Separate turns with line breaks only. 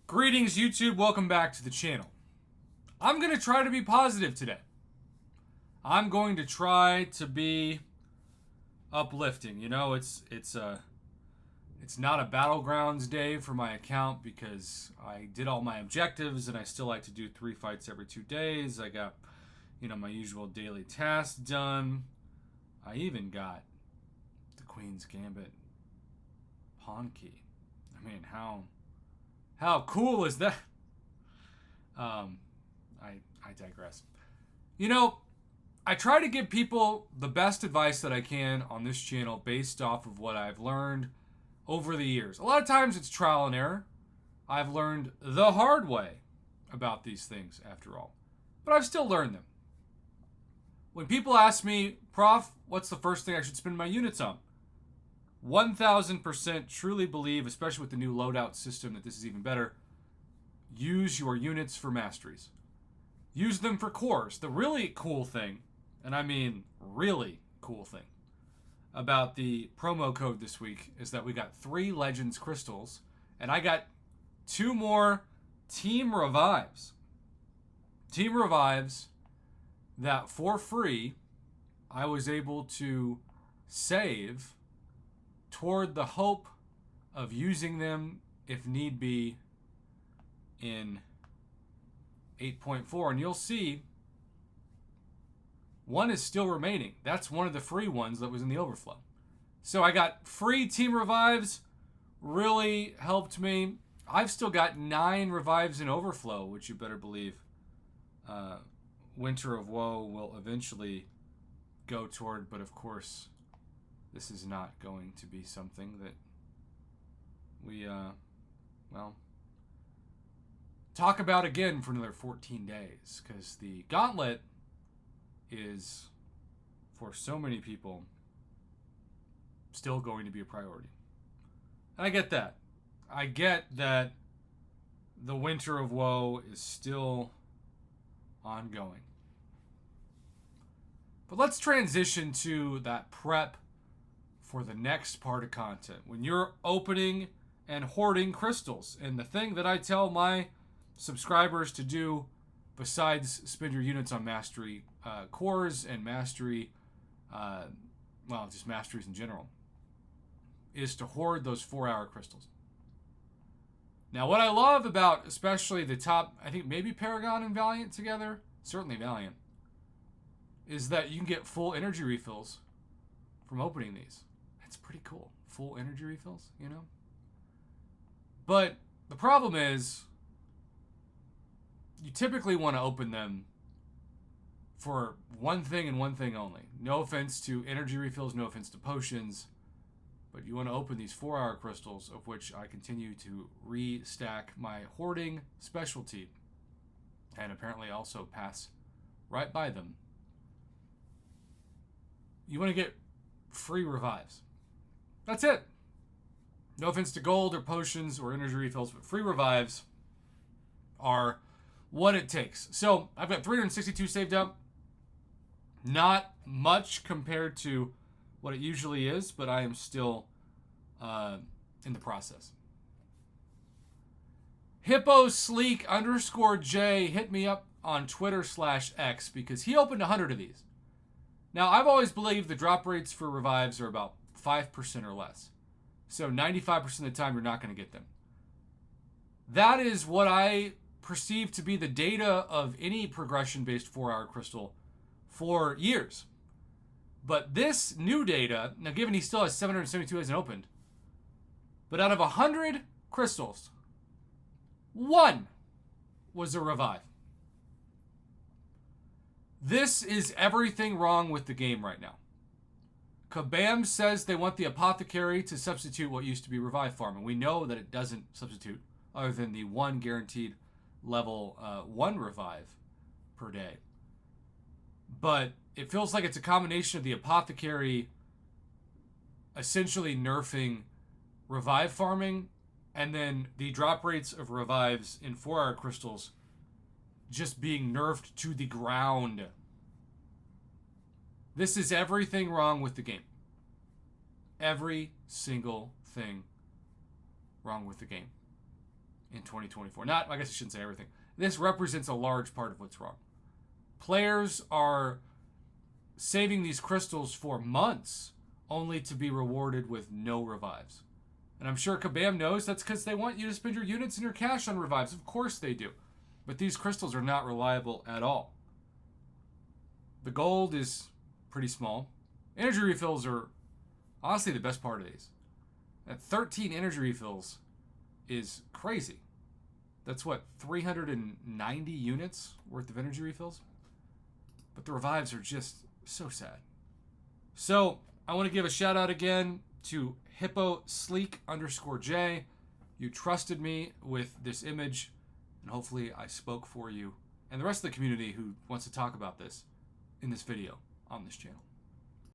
Greetings, YouTube. Welcome back to the channel. I'm going to try to be positive today. I'm going to try to be uplifting. You know, it's not a battlegrounds day for my account because I did all my objectives and I still like to do 3 fights every 2 days. I got, my usual daily tasks done. I even got the Queen's Gambit pawn key. I mean, how cool is that? I digress. I try to give people the best advice that I can on this channel based off of what I've learned over the years. A lot of times it's trial and error. I've learned the hard way about these things, after all. But I've still learned them. When people ask me, Prof, what's the first thing I should spend my units on? 1000% truly believe, especially with the new loadout system, that this is even better. Use your units for masteries. Use them for cores. The really cool thing, and I mean really cool thing, about the promo code this week is that we got 3 Legends crystals, and I got 2 more Team Revives. Team Revives that for free I was able to save toward the hope of using them if need be in 8.4, and you'll see one is still remaining. That's one of the free ones that was in the overflow. So I got free Team Revives, really helped me. I've still got 9 revives in overflow, which you better believe Winter of Woe will eventually go toward, but of course this is not going to be something that we talk about again for another 14 days, because the gauntlet is, for so many people, still going to be a priority. And I get that. I get that the Winter of Woe is still ongoing. But let's transition to that prep for the next part of content. When you're opening and hoarding crystals, and the thing that I tell my subscribers to do, besides spend your units on mastery cores and mastery, just masteries in general, is to hoard those 4-hour crystals. Now, what I love about especially the top, I think maybe Paragon and Valiant together, certainly Valiant, is that you can get full energy refills from opening these. That's pretty cool. Full energy refills, But the problem is, you typically want to open them for one thing and one thing only. No offense to energy refills, no offense to potions, but you want to open these 4-hour crystals, of which I continue to restack my hoarding specialty, and apparently also pass right by them. You want to get free revives. That's it. No offense to gold or potions or energy refills, but free revives are what it takes. So I've got 362 saved up. Not much compared to what it usually is, but I am still in the process. Hippo Sleek _J hit me up on Twitter/X because he opened 100 of these. Now, I've always believed the drop rates for revives are about 5% or less. So 95% of the time, you're not going to get them. That is what I perceive to be the data of any progression-based 4-hour crystal for years. But this new data, now given he still has 772 hasn't opened, but out of 100 crystals, 1 was a revive. This is everything wrong with the game right now. Kabam says they want the apothecary to substitute what used to be revive farm, and we know that it doesn't substitute, other than the 1 guaranteed level 1 revive per day. But it feels like it's a combination of the apothecary essentially nerfing revive farming, and then the drop rates of revives in 4-hour crystals just being nerfed to the ground. This is everything wrong with the game. Every single thing wrong with the game. in 2024. Not, I guess I shouldn't say everything. This represents a large part of what's wrong. Players are saving these crystals for months only to be rewarded with no revives. And I'm sure Kabam knows that's because they want you to spend your units and your cash on revives. Of course they do. But these crystals are not reliable at all. The gold is pretty small. Energy refills are honestly the best part of these. At 13 energy refills is crazy. That's what, 390 units worth of energy refills? But the revives are just so sad. So I want to give a shout out again to HippoSleek_J. You trusted me with this image, and hopefully I spoke for you and the rest of the community who wants to talk about this in this video on this channel.